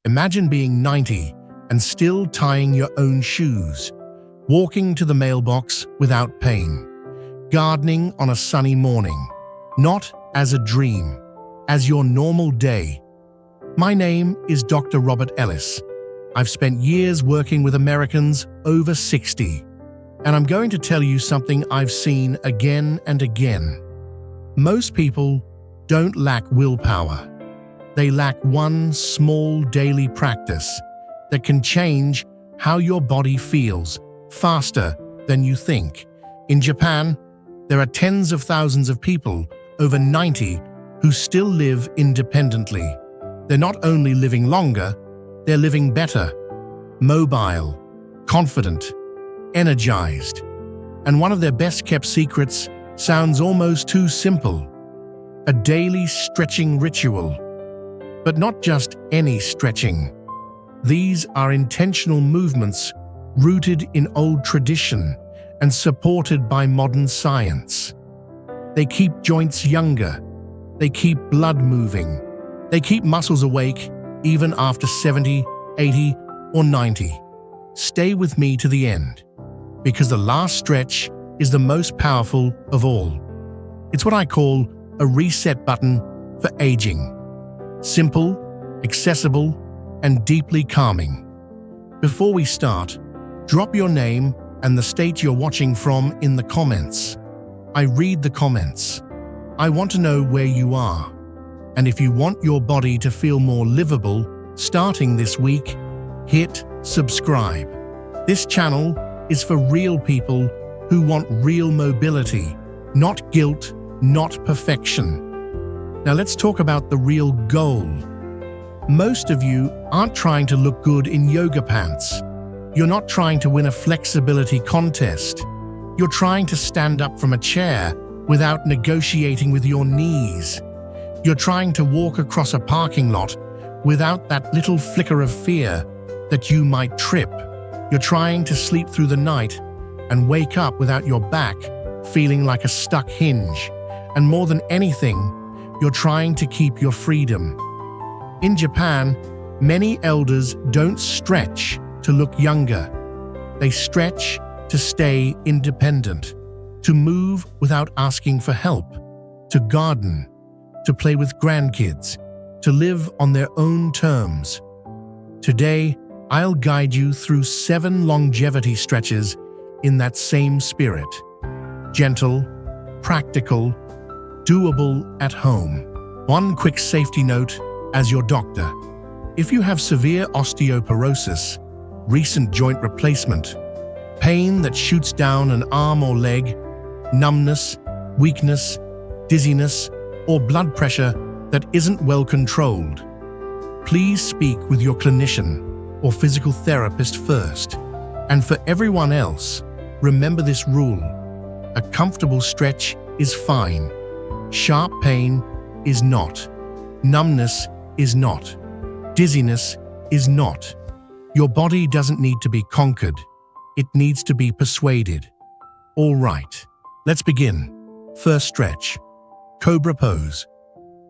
Imagine being 90 and still tying your own shoes, walking to the mailbox without pain, gardening on a sunny morning, not as a dream, as your normal day. My name is Dr. Robert Ellis. I've spent years working with Americans over 60, and I'm going to tell you something I've seen again and again. Most people don't lack willpower. They lack one small daily practice that can change how your body feels faster than you think. In Japan, there are tens of thousands of people over 90 who still live independently. They're not only living longer, they're living better, mobile, confident, energized. And one of their best-kept secrets sounds almost too simple: a daily stretching ritual. But not just any stretching. These are intentional movements rooted in old tradition and supported by modern science. They keep joints younger. They keep blood moving. They keep muscles awake even after 70, 80, or 90. Stay with me to the end, because the last stretch is the most powerful of all. It's what I call a reset button for aging. Simple, accessible, and deeply calming. Before we start, drop your name and the state you're watching from in the comments. I read the comments. I want to know where you are. And if you want your body to feel more livable, starting this week, hit subscribe. This channel is for real people who want real mobility, not guilt, not perfection. Now let's talk about the real goal. Most of you aren't trying to look good in yoga pants. You're not trying to win a flexibility contest. You're trying to stand up from a chair without negotiating with your knees. You're trying to walk across a parking lot without that little flicker of fear that you might trip. You're trying to sleep through the night and wake up without your back feeling like a stuck hinge. And more than anything, you're trying to keep your freedom. In Japan, many elders don't stretch to look younger. They stretch to stay independent, to move without asking for help, to garden, to play with grandkids, to live on their own terms. Today, I'll guide you through 7 longevity stretches in that same spirit. Gentle, practical, doable at home. One quick safety note as your doctor. If you have severe osteoporosis, recent joint replacement, pain that shoots down an arm or leg, numbness, weakness, dizziness, or blood pressure that isn't well controlled, please speak with your clinician or physical therapist first. And for everyone else, remember this rule: a comfortable stretch is fine. Sharp pain is not. Numbness is not. Dizziness is not. Your body doesn't need to be conquered. It needs to be persuaded. All right, let's begin. First stretch, Cobra Pose,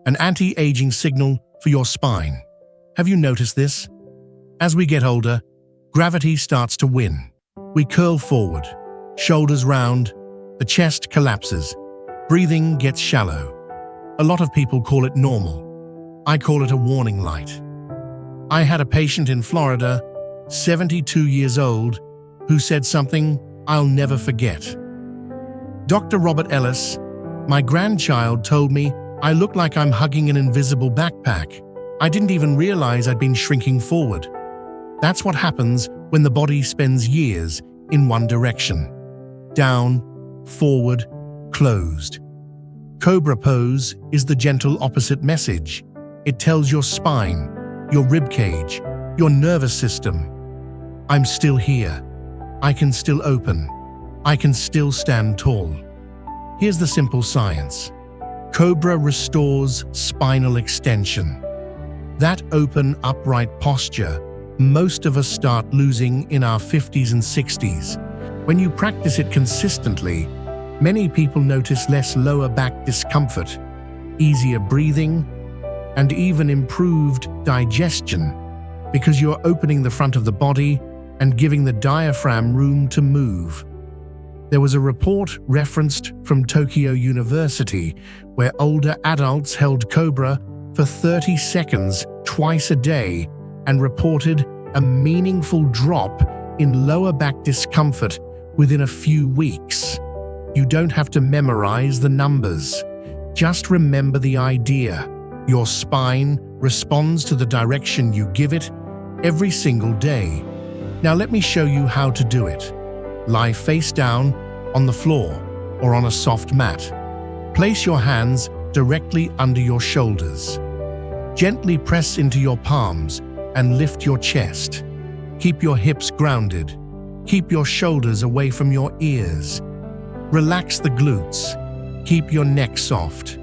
an anti-aging signal for your spine. Have you noticed this? As we get older, gravity starts to win. We curl forward, shoulders round, the chest collapses, breathing gets shallow. A lot of people call it normal. I call it a warning light. I had a patient in Florida, 72 years old, who said something I'll never forget. Dr. Robert Ellis, my grandchild told me I look like I'm hugging an invisible backpack. I didn't even realize I'd been shrinking forward. That's what happens when the body spends years in one direction. Down, forward, closed. Cobra Pose is the gentle opposite message. It tells your spine, your ribcage, your nervous system, I'm still here. I can still open. I can still stand tall. Here's the simple science. Cobra restores spinal extension. That open, upright posture most of us start losing in our 50s and 60s. When you practice it consistently, many people notice less lower back discomfort, easier breathing, and even improved digestion. because you're opening the front of the body and giving the diaphragm room to move. There was a report referenced from Tokyo University where older adults held cobra for 30 seconds twice a day and reported a meaningful drop in lower back discomfort within a few weeks. You don't have to memorize the numbers. Just remember the idea. Your spine responds to the direction you give it every single day. Now let me show you how to do it. Lie face down on the floor or on a soft mat. Place your hands directly under your shoulders. Gently press into your palms and lift your chest. Keep your hips grounded. Keep your shoulders away from your ears. Relax the glutes. Keep your neck soft.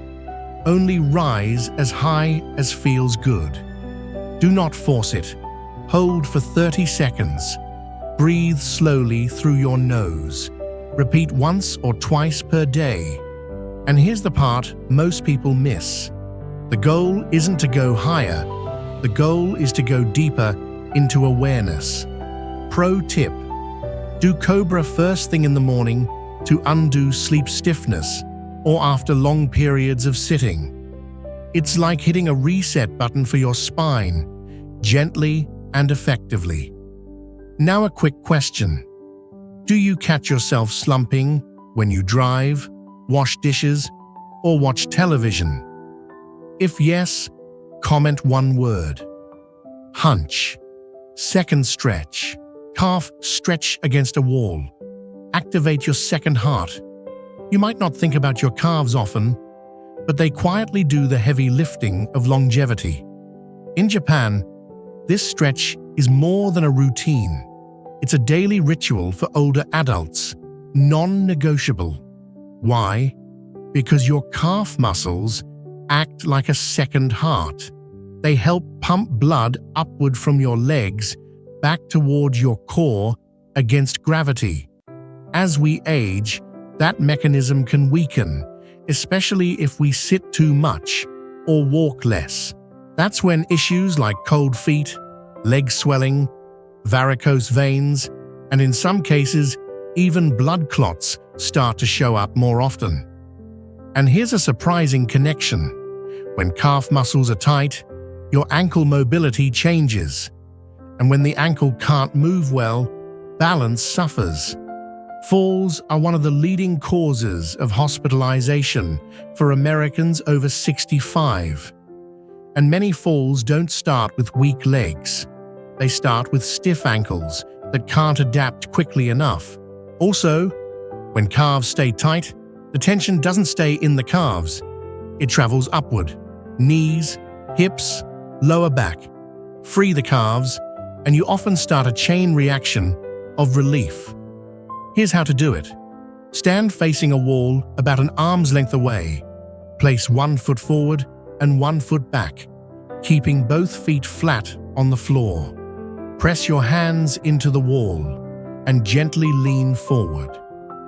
Only rise as high as feels good. Do not force it. Hold for 30 seconds. Breathe slowly through your nose. Repeat once or twice per day. And here's the part most people miss. The goal isn't to go higher. The goal is to go deeper into awareness. Pro tip: do Cobra first thing in the morning to undo sleep stiffness or after long periods of sitting. It's like hitting a reset button for your spine, gently and effectively. Now a quick question. Do you catch yourself slumping when you drive, wash dishes, or watch television? If yes, comment one word. Hunch. Second stretch. Calf stretch against a wall. Activate your second heart. You might not think about your calves often, but they quietly do the heavy lifting of longevity. In Japan, this stretch is more than a routine. It's a daily ritual for older adults, non-negotiable. Why? Because your calf muscles act like a second heart. They help pump blood upward from your legs back towards your core against gravity. As we age, that mechanism can weaken, especially if we sit too much or walk less. That's when issues like cold feet, leg swelling, varicose veins, and in some cases, even blood clots start to show up more often. And here's a surprising connection. When calf muscles are tight, your ankle mobility changes. And when the ankle can't move well, balance suffers. Falls are one of the leading causes of hospitalization for Americans over 65. And many falls don't start with weak legs. They start with stiff ankles that can't adapt quickly enough. Also, when calves stay tight, the tension doesn't stay in the calves. It travels upward. Knees, hips, lower back. Free the calves, and you often start a chain reaction of relief. Here's how to do it. Stand facing a wall about an arm's length away. Place 1 foot forward and 1 foot back, keeping both feet flat on the floor. Press your hands into the wall and gently lean forward.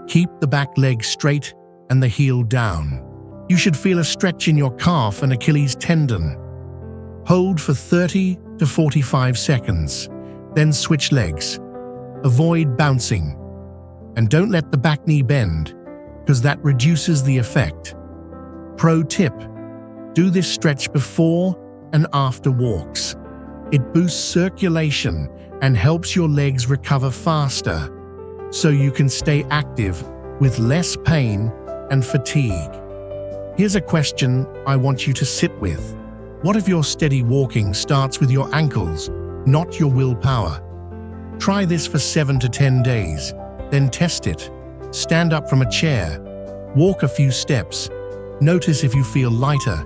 Keep the back leg straight and the heel down. You should feel a stretch in your calf and Achilles tendon. Hold for 30 to 45 seconds, then switch legs. Avoid bouncing. And don't let the back knee bend, because that reduces the effect. Pro tip: do this stretch before and after walks. It boosts circulation and helps your legs recover faster, so you can stay active with less pain and fatigue. Here's a question I want you to sit with. What if your steady walking starts with your ankles, not your willpower? Try this for 7 to 10 days, then test it. Stand up from a chair, walk a few steps, notice if you feel lighter.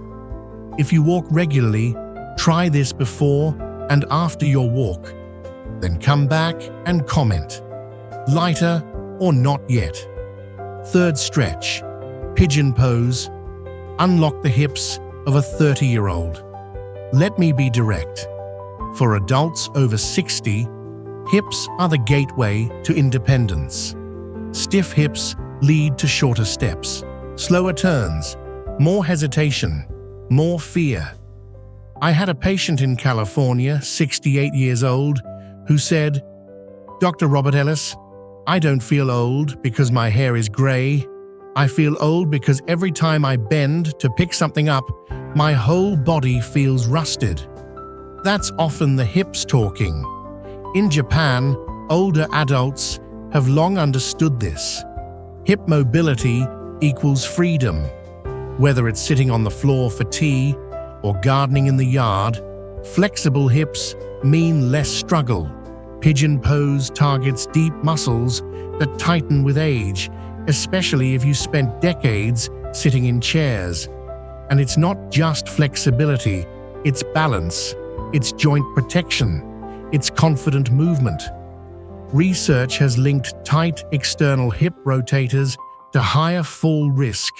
If you walk regularly, try this before and after your walk. Then come back and comment. Lighter or not yet? Third stretch, pigeon pose. Unlock the hips of a 30-year-old. Let me be direct. For adults over 60, hips are the gateway to independence. Stiff hips lead to shorter steps, slower turns, more hesitation, more fear. I had a patient in California, 68 years old, who said, "Dr. Robert Ellis, I don't feel old because my hair is gray. I feel old because every time I bend to pick something up, my whole body feels rusted." That's often the hips talking. In Japan, older adults have long understood this. Hip mobility equals freedom. Whether it's sitting on the floor for tea or gardening in the yard, flexible hips mean less struggle. Pigeon pose targets deep muscles that tighten with age, especially if you spent decades sitting in chairs. And it's not just flexibility, it's balance, it's joint protection, it's confident movement. Research has linked tight external hip rotators to higher fall risk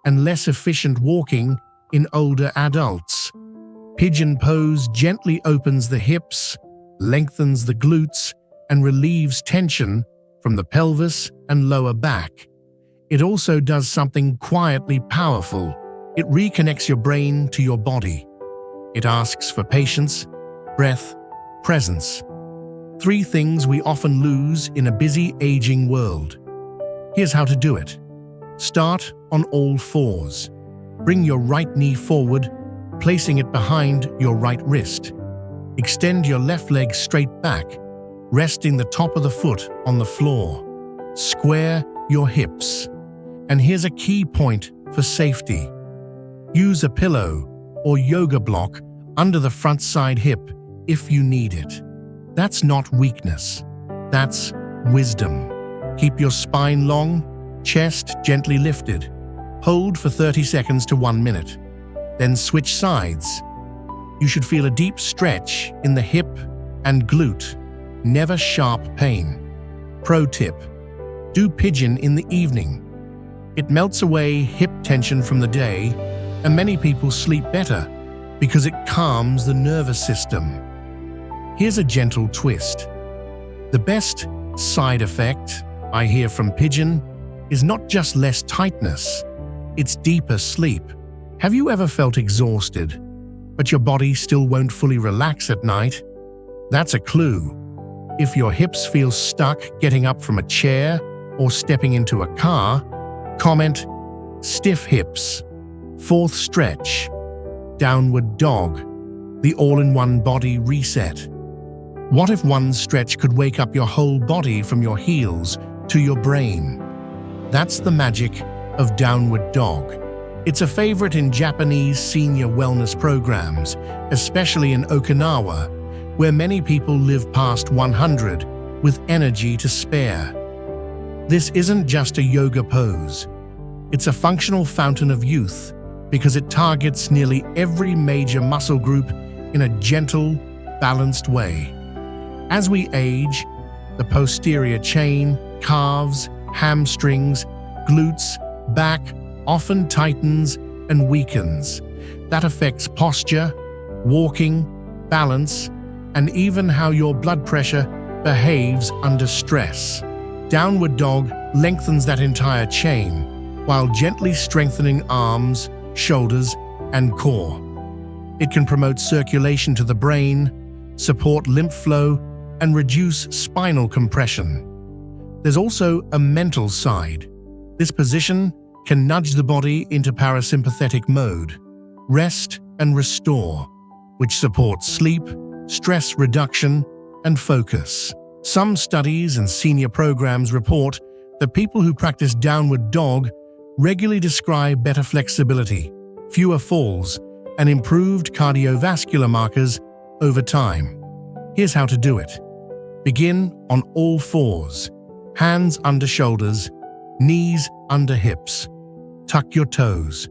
and less efficient walking in older adults. Pigeon pose gently opens the hips, lengthens the glutes, and relieves tension from the pelvis and lower back. It also does something quietly powerful. It reconnects your brain to your body. It asks for patience, breath, presence. 3 things we often lose in a busy, aging world. Here's how to do it. Start on all fours. Bring your right knee forward, placing it behind your right wrist. Extend your left leg straight back, resting the top of the foot on the floor. Square your hips. And here's a key point for safety. Use a pillow or yoga block under the front side hip if you need it. That's not weakness. That's wisdom. Keep your spine long, chest gently lifted. Hold for 30 seconds to 1 minute. Then switch sides. You should feel a deep stretch in the hip and glute, never sharp pain. Pro tip: do pigeon in the evening. It melts away hip tension from the day, and many people sleep better because it calms the nervous system. Here's a gentle twist. The best side effect I hear from pigeon is not just less tightness, it's deeper sleep. Have you ever felt exhausted, but your body still won't fully relax at night? That's a clue. If your hips feel stuck getting up from a chair or stepping into a car, comment stiff hips. 4th stretch, downward dog, the all-in-one body reset. What if one stretch could wake up your whole body from your heels to your brain? That's the magic of downward dog. It's a favorite in Japanese senior wellness programs, especially in Okinawa, where many people live past 100 with energy to spare. This isn't just a yoga pose. It's a functional fountain of youth because it targets nearly every major muscle group in a gentle, balanced way. As we age, the posterior chain, calves, hamstrings, glutes, back often tightens and weakens. That affects posture, walking, balance, and even how your blood pressure behaves under stress. Downward dog lengthens that entire chain while gently strengthening arms, shoulders, and core. It can promote circulation to the brain, support lymph flow, and reduce spinal compression. There's also a mental side. This position can nudge the body into parasympathetic mode, rest and restore, which supports sleep, stress reduction, and focus. Some studies and senior programs report that people who practice downward dog regularly describe better flexibility, fewer falls, and improved cardiovascular markers over time. Here's how to do it. Begin on all fours, hands under shoulders, knees under hips. Tuck your toes.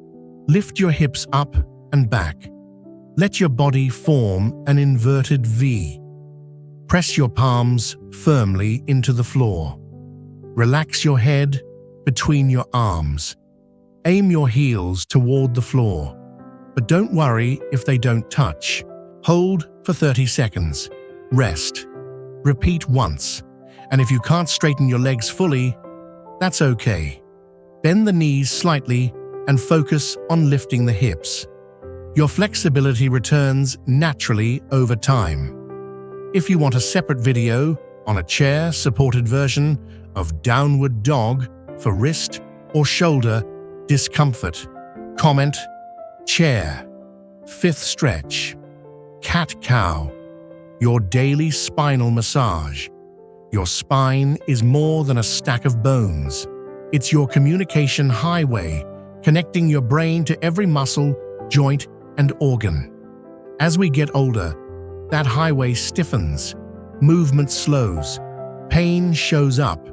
Lift your hips up and back. Let your body form an inverted V. Press your palms firmly into the floor. Relax your head between your arms. Aim your heels toward the floor, but don't worry if they don't touch. Hold for 30 seconds. Rest. Repeat once, and if you can't straighten your legs fully, that's okay. Bend the knees slightly and focus on lifting the hips. Your flexibility returns naturally over time. If you want a separate video on a chair-supported version of downward dog for wrist or shoulder discomfort, comment chair. Fifth stretch, cat-cow, your daily spinal massage. Your spine is more than a stack of bones. It's your communication highway, connecting your brain to every muscle, joint, and organ. As we get older, that highway stiffens, movement slows, pain shows up.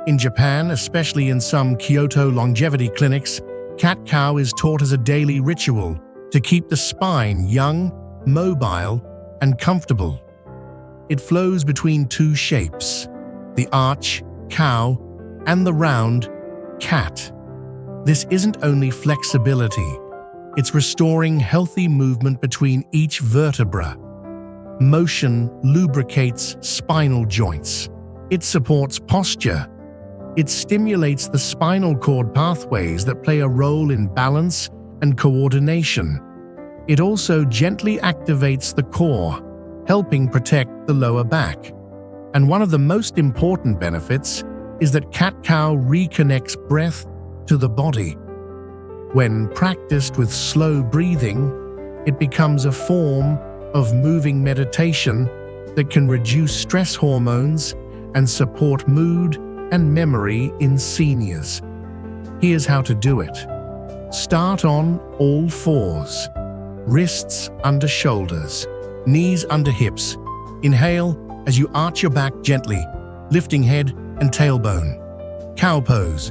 In Japan, especially in some Kyoto longevity clinics, cat-cow is taught as a daily ritual to keep the spine young, mobile, and comfortable. It flows between two shapes, the arch, cow, and the round, cat. This isn't only flexibility, it's restoring healthy movement between each vertebra. Motion lubricates spinal joints. It supports posture. It stimulates the spinal cord pathways that play a role in balance and coordination. It also gently activates the core, helping protect the lower back. And one of the most important benefits is that cat-cow reconnects breath to the body. When practiced with slow breathing, it becomes a form of moving meditation that can reduce stress hormones and support mood and memory in seniors. Here's how to do it. Start on all fours, wrists under shoulders, knees under hips. Inhale as you arch your back gently, lifting head and tailbone. Cow pose.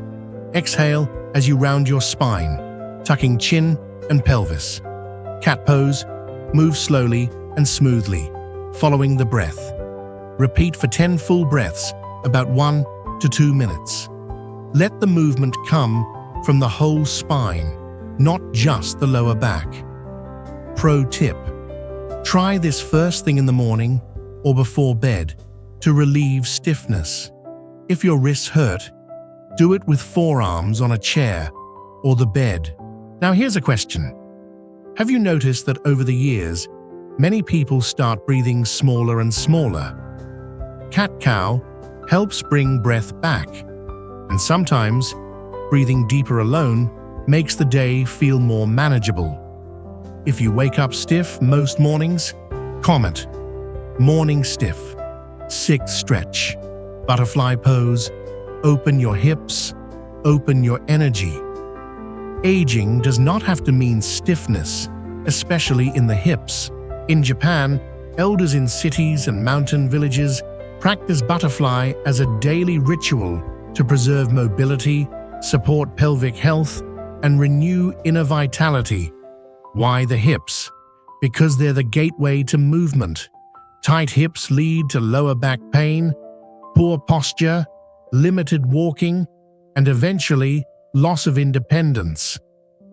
Exhale as you round your spine, tucking chin and pelvis. Cat pose. Move slowly and smoothly, following the breath. Repeat for 10 full breaths, about 1 to 2 minutes. Let the movement come from the whole spine, not just the lower back. Pro tip: try this first thing in the morning or before bed to relieve stiffness. If your wrists hurt, do it with forearms on a chair or the bed. Now here's a question. Have you noticed that over the years, many people start breathing smaller and smaller? Cat-cow helps bring breath back, and sometimes breathing deeper alone makes the day feel more manageable. If you wake up stiff most mornings, comment morning stiff. Sixth stretch, butterfly pose. Open your hips, open your energy. Aging does not have to mean stiffness, especially in the hips. In Japan, elders in cities and mountain villages practice butterfly as a daily ritual to preserve mobility, support pelvic health, and renew inner vitality. Why the hips? Because they're the gateway to movement. Tight hips lead to lower back pain, poor posture, limited walking, and eventually loss of independence.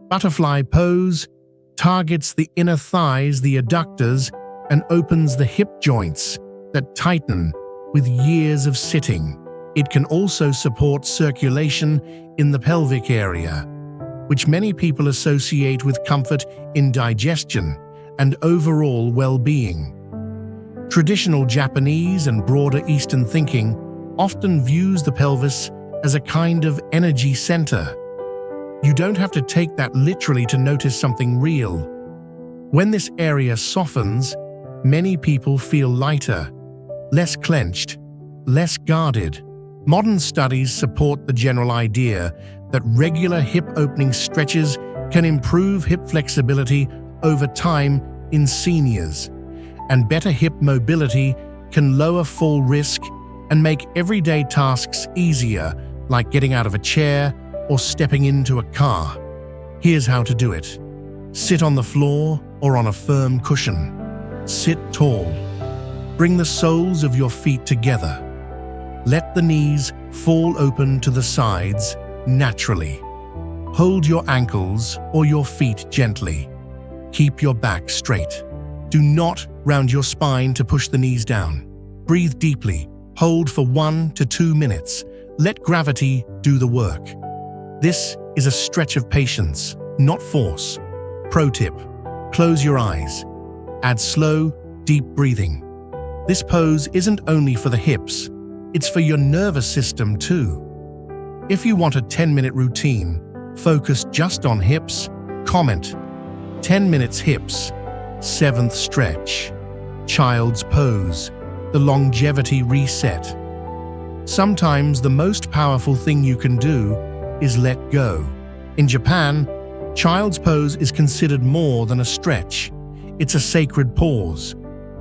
Butterfly pose targets the inner thighs, the adductors, and opens the hip joints that tighten with years of sitting. It can also support circulation in the pelvic area, which many people associate with comfort in digestion and overall well-being. Traditional Japanese and broader Eastern thinking often views the pelvis as a kind of energy center. You don't have to take that literally to notice something real. When this area softens, many people feel lighter, less clenched, less guarded. Modern studies support the general idea that regular hip opening stretches can improve hip flexibility over time in seniors, and better hip mobility can lower fall risk and make everyday tasks easier, like getting out of a chair or stepping into a car. Here's how to do it. Sit on the floor or on a firm cushion. Sit tall. Bring the soles of your feet together. Let the knees fall open to the sides naturally. Hold your ankles or your feet gently. Keep your back straight. Do not round your spine to push the knees down. Breathe deeply. Hold for 1 to 2 minutes. Let gravity do the work. This is a stretch of patience, not force. Pro tip: Close your eyes. Add slow, deep breathing. This pose isn't only for the hips, it's for your nervous system too. If you want a 10-minute routine focused just on hips, comment 10 minutes hips, 7th stretch, child's pose, the longevity reset. Sometimes the most powerful thing you can do is let go. In Japan, child's pose is considered more than a stretch. It's a sacred pause,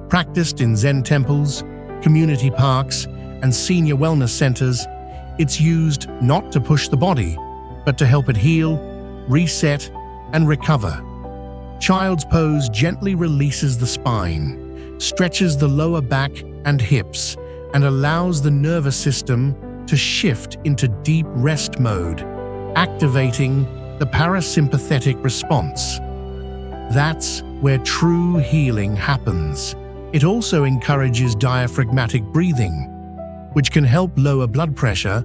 practiced in Zen temples, community parks, and senior wellness centers. It's used not to push the body, but to help it heal, reset, and recover. Child's pose gently releases the spine, stretches the lower back and hips, and allows the nervous system to shift into deep rest mode, activating the parasympathetic response. That's where true healing happens. It also encourages diaphragmatic breathing, which can help lower blood pressure,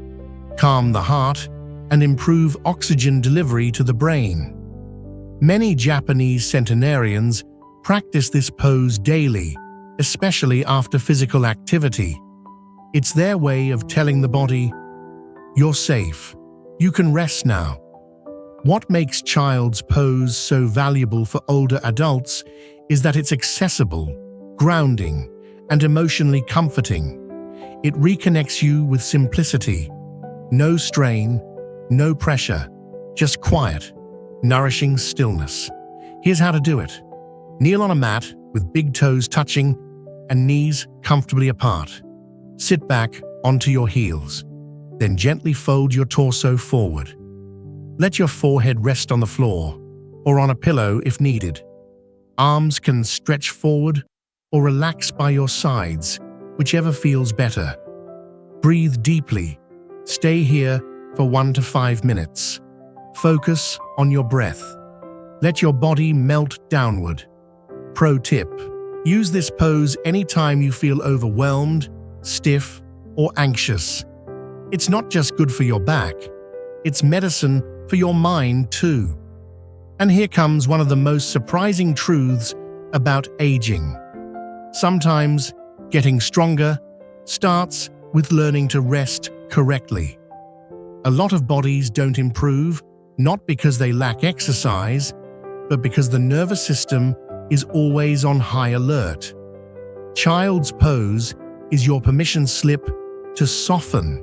calm the heart, and improve oxygen delivery to the brain. Many Japanese centenarians practice this pose daily, especially after physical activity. It's their way of telling the body, "You're safe. You can rest now." What makes child's pose so valuable for older adults is that it's accessible, grounding, and emotionally comforting. It reconnects you with simplicity. No strain, no pressure, just quiet, nourishing stillness. Here's how to do it. Kneel on a mat with big toes touching and knees comfortably apart. Sit back onto your heels. Then gently fold your torso forward. Let your forehead rest on the floor or on a pillow if needed. Arms can stretch forward or relax by your sides, whichever feels better. Breathe deeply. Stay here for 1 to 5 minutes. Focus on your breath. Let your body melt downward. Pro tip: use this pose anytime you feel overwhelmed, stiff, or anxious. It's not just good for your back, it's medicine for your mind too. And here comes one of the most surprising truths about aging. Sometimes getting stronger starts with learning to rest correctly. A lot of bodies don't improve, not because they lack exercise, but because the nervous system is always on high alert. Child's pose is your permission slip to soften.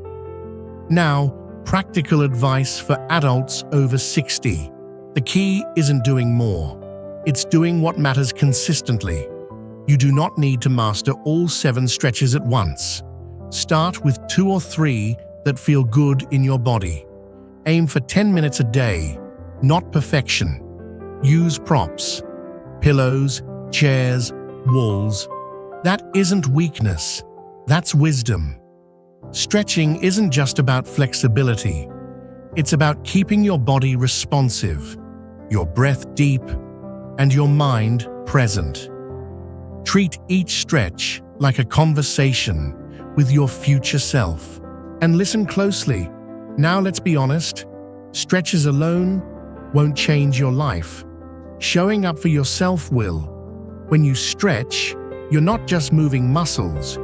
Now, practical advice for adults over 60. The key isn't doing more. It's doing what matters consistently. You do not need to master all 7 stretches at once. Start with 2 or 3 that feel good in your body. Aim for 10 minutes a day, not perfection. Use props, pillows, chairs, walls. That isn't weakness, that's wisdom. Stretching isn't just about flexibility. It's about keeping your body responsive, your breath deep, and your mind present. Treat each stretch like a conversation with your future self. And listen closely. Now let's be honest, stretches alone won't change your life. Showing up for yourself will. When you stretch, you're not just moving muscles.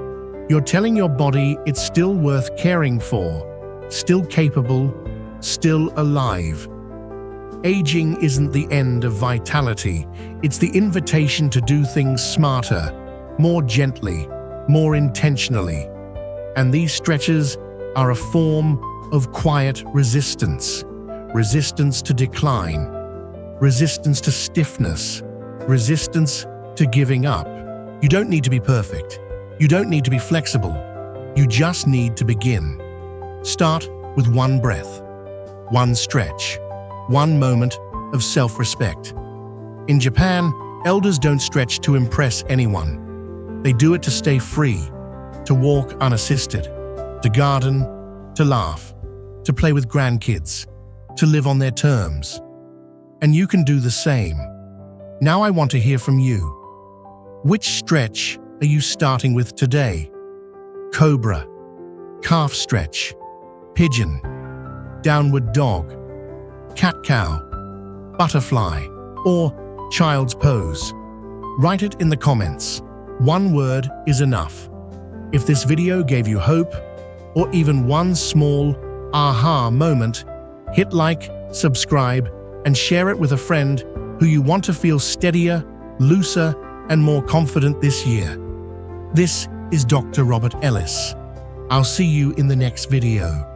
You're telling your body it's still worth caring for, still capable, still alive. Aging isn't the end of vitality. It's the invitation to do things smarter, more gently, more intentionally. And these stretches are a form of quiet resistance. Resistance to decline, resistance to stiffness, resistance to giving up. You don't need to be perfect. You don't need to be flexible. You just need to begin. Start with 1 breath, 1 stretch, 1 moment of self-respect. In Japan, elders don't stretch to impress anyone. They do it to stay free, to walk unassisted, to garden, to laugh, to play with grandkids, to live on their terms. And you can do the same. Now I want to hear from you. Which stretch are you starting with today? Cobra, calf stretch, pigeon, downward dog, cat-cow, butterfly, or child's pose? Write it in the comments. One word is enough. If this video gave you hope, or even one small aha moment, hit like, subscribe, and share it with a friend who you want to feel steadier, looser, and more confident this year. This is Dr. Robert Ellis. I'll see you in the next video.